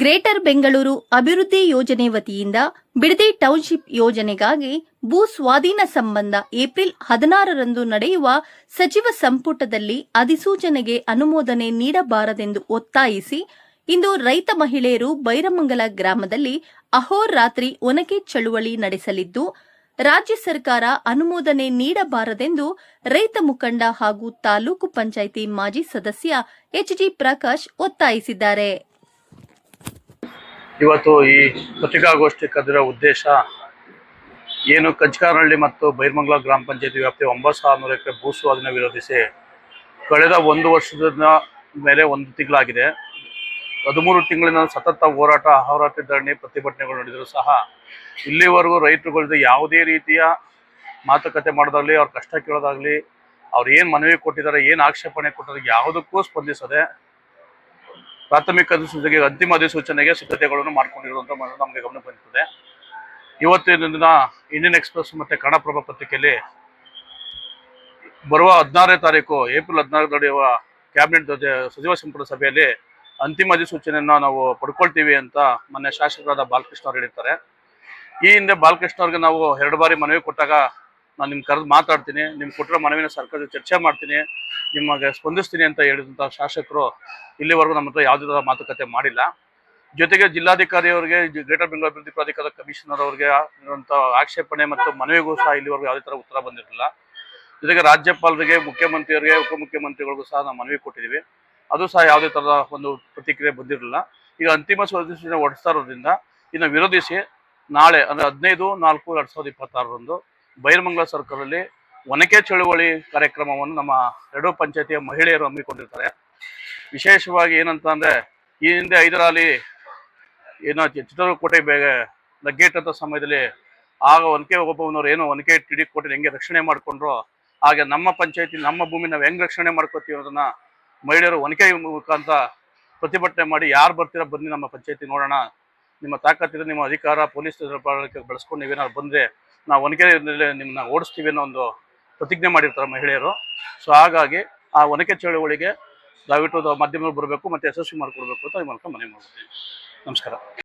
Greater Bengaluru ಅಭಿವೃದ್ಧಿ ಯೋಜನೆ ವತಿಯಿಂದ ಬಿಡದಿ ಟೌನ್ಶಿಪ್ ಯೋಜನೆಗಾಗಿ ಭೂ ಸ್ವಾಧೀನ ಸಂಬಂಧ ಏಪ್ರಿಲ್ 16ರಂದು ನಡೆಯುವ ಸಚಿವ ಸಂಪುಟದಲ್ಲಿ ಅಧಿಸೂಚನೆಗೆ ಅನುಮೋದನೆ ನೀಡಬಾರದೆಂದು ಒತ್ತಾಯಿಸಿ ಇಂದು ರೈತ ಮಹಿಳೆಯರು ಬೈರಮಂಗಲ ಗ್ರಾಮದಲ್ಲಿ ಅಹೋರಾತ್ರಿ ಒನಕೆ ಚಳುವಳಿ ನಡೆಸಲಿದ್ದು, ರಾಜ್ಯ ಸರ್ಕಾರ ಅನುಮೋದನೆ ನೀಡಬಾರದೆಂದು ರೈತ ಮುಖಂಡ ಹಾಗೂ ತಾಲೂಕು ಪಂಚಾಯಿತಿ ಮಾಜಿ ಸದಸ್ಯ ಎಚ್.ಜಿ. ಪ್ರಕಾಶ್ ಒತ್ತಾಯಿಸಿದ್ದಾರೆ. ಇವತ್ತು ಈ ಪತ್ರಿಕಾಗೋಷ್ಠಿ ಕರೆದಿರೋ ಉದ್ದೇಶ ಏನು ಕಂಚಗಾರನಹಳ್ಳಿ ಮತ್ತು ಬೈರಮಂಗಲ ಗ್ರಾಮ ಪಂಚಾಯತಿ ವ್ಯಾಪ್ತಿಯ 9,600 ಎಕರೆ ಭೂ ಸ್ವಾಧೀನ ವಿರೋಧಿಸಿ ಕಳೆದ 1 ವರ್ಷದ ಮೇಲೆ 1 ತಿಂಗಳಾಗಿದೆ. 13 ತಿಂಗಳಿಂದ ಸತತ ಹೋರಾಟ, ಅಹೋರಾತ್ರಿ ಧರಣಿ, ಪ್ರತಿಭಟನೆಗಳು ನಡೆದರೂ ಸಹ ಇಲ್ಲಿವರೆಗೂ ರೈತರುಗಳದ್ದು ಯಾವುದೇ ರೀತಿಯ ಮಾತುಕತೆ ಮಾಡೋದಾಗಲಿ, ಅವ್ರ ಕಷ್ಟ ಕೇಳೋದಾಗಲಿ, ಅವ್ರು ಏನು ಮನವಿ ಕೊಟ್ಟಿದ್ದಾರೆ, ಏನು ಆಕ್ಷೇಪಣೆ ಕೊಟ್ಟಿದ್ದಾರೆ, ಯಾವುದಕ್ಕೂ ಸ್ಪಂದಿಸದೆ ಪ್ರಾಥಮಿಕ ಅಧಿಸೂಚನೆಗೆ ಅಂತಿಮ ಅಧಿಸೂಚನೆಗೆ ಸಿದ್ಧತೆಗಳನ್ನು ಮಾಡಿಕೊಂಡಿರುವಂಥ ನಮಗೆ ಗಮನ ಬಂದಿದೆ. ಇವತ್ತಿನ ದಿನ ಇಂಡಿಯನ್ ಎಕ್ಸ್‌ಪ್ರೆಸ್ ಮತ್ತು ಕನ್ನಡಪ್ರಭ ಪತ್ರಿಕೆಯಲ್ಲಿ ಬರುವ 16ನೇ ತಾರೀಕು ಏಪ್ರಿಲ್ 16 ನಡೆಯುವ ಕ್ಯಾಬಿನೆಟ್ ಸಚಿವ ಸಂಪುಟ ಸಭೆಯಲ್ಲಿ ಅಂತಿಮ ಅಧಿಸೂಚನೆಯನ್ನು ನಾವು ಪಡ್ಕೊಳ್ತೀವಿ ಅಂತ ಮೊನ್ನೆ ಶಾಸಕರಾದ ಬಾಲಕೃಷ್ಣ ಅವರು ಹೇಳಿರ್ತಾರೆ. ಈ ಹಿಂದೆ ಬಾಲಕೃಷ್ಣ ಅವ್ರಿಗೆ ನಾವು 2 ಬಾರಿ ಮನವಿ ಕೊಟ್ಟಾಗ ನಾನು ನಿಮ್ಗೆ ಕರೆದು ಮಾತಾಡ್ತೀನಿ, ನಿಮ್ಗೆ ಕೊಟ್ಟಿರೋ ಮನವಿನ ಸರ್ಕಾರದ ಚರ್ಚೆ ಮಾಡ್ತೀನಿ, ನಿಮಗೆ ಸ್ಪಂದಿಸ್ತೀನಿ ಅಂತ ಹೇಳಿದಂಥ ಶಾಸಕರು ಇಲ್ಲಿವರೆಗೂ ನಮ್ಮ ಹತ್ರ ಯಾವುದೇ ಮಾತುಕತೆ ಮಾಡಿಲ್ಲ. ಜೊತೆಗೆ ಜಿಲ್ಲಾಧಿಕಾರಿ ಅವರಿಗೆ, ಗ್ರೇಟರ್ ಬೆಂಗಳೂರು ಅಭಿವೃದ್ಧಿ ಪ್ರಾಧಿಕಾರದ ಕಮಿಷನರ್ ಅವರಿಗೆ ಇರುವಂಥ ಆಕ್ಷೇಪಣೆ ಮತ್ತು ಮನವಿಗೂ ಸಹ ಇಲ್ಲಿವರೆಗೂ ಯಾವುದೇ ಥರ ಉತ್ತರ ಬಂದಿರಲಿಲ್ಲ. ಜೊತೆಗೆ ರಾಜ್ಯಪಾಲರಿಗೆ, ಮುಖ್ಯಮಂತ್ರಿಯವರಿಗೆ, ಉಪಮುಖ್ಯಮಂತ್ರಿಗಳಿಗೂ ಸಹ ನಾವು ಮನವಿ ಕೊಟ್ಟಿದ್ದೀವಿ. ಅದು ಸಹ ಯಾವುದೇ ಥರದ ಒಂದು ಪ್ರತಿಕ್ರಿಯೆ ಬಂದಿರಲಿಲ್ಲ. ಈಗ ಅಂತಿಮ ಅಧಿಸೂಚನೆ ಹೊರಡಿಸ್ತಾ ಇರೋದ್ರಿಂದ ಇದನ್ನು ವಿರೋಧಿಸಿ ನಾಳೆ ಅಂದರೆ 15/4/2026ರಂದು ಬೈರಮಂಗಲ ಸರ್ಕಲಲ್ಲಿ ಒನಕೆ ಚಳುವಳಿ ಕಾರ್ಯಕ್ರಮವನ್ನು ನಮ್ಮ 2 ಪಂಚಾಯತಿಯ ಮಹಿಳೆಯರು ಹಮ್ಮಿಕೊಂಡಿರ್ತಾರೆ. ವಿಶೇಷವಾಗಿ ಏನಂತ ಅಂದರೆ, ಈ ಹಿಂದೆ ಹೈದರಾಲಿ ಏನೋ ಚಿತ್ರದುರ್ಗ ಬೇಗ ಲಗ್ಗೇಟಂಥ ಸಮಯದಲ್ಲಿ ಆಗ ಒನಕೆ ಒಬ್ಬನವ್ರು ಏನೋ ಒನಕೆ ಕೋಟೆ ಹೆಂಗೆ ರಕ್ಷಣೆ ಮಾಡಿಕೊಂಡ್ರು, ಹಾಗೆ ನಮ್ಮ ಪಂಚಾಯತಿ, ನಮ್ಮ ಭೂಮಿ ನಾವು ಹೆಂಗೆ ರಕ್ಷಣೆ ಮಾಡ್ಕೋತೀವಿ ಅನ್ನೋದನ್ನ ಮಹಿಳೆಯರು ಒನಕೆ ಮುಖಾಂತರ ಪ್ರತಿಭಟನೆ ಮಾಡಿ, ಯಾರು ಬರ್ತೀರಾ ಬನ್ನಿ ನಮ್ಮ ಪಂಚಾಯತಿ ನೋಡೋಣ, ನಿಮ್ಮ ತಾಕತ್ತಿದ್ರೆ ನಿಮ್ಮ ಅಧಿಕಾರ ಪೊಲೀಸ್ ಬಳಸ್ಕೊಂಡು ನೀವೇನಾದ್ರು ಬಂದರೆ ನಾವು ಒನಕೆ ನಿಮ್ಮನ್ನ ಓಡಿಸ್ತೀವಿ ಅನ್ನೋ ಒಂದು ಪ್ರತಿಜ್ಞೆ ಮಾಡಿರ್ತಾರೆ ಮಹಿಳೆಯರು. ಸೊ ಹಾಗಾಗಿ ಆ ಒನಕೆ ಚಳುವಳಿಗೆ ದಯವಿಟ್ಟು ಮಾಧ್ಯಮಗಳು ಬರಬೇಕು ಮತ್ತು ಯಶಸ್ವಿ ಮಾಡಿಕೊಡ್ಬೇಕು ಅಂತ ಈ ಮೂಲಕ ಮನವಿ ಮಾಡ್ತೀನಿ. ನಮಸ್ಕಾರ.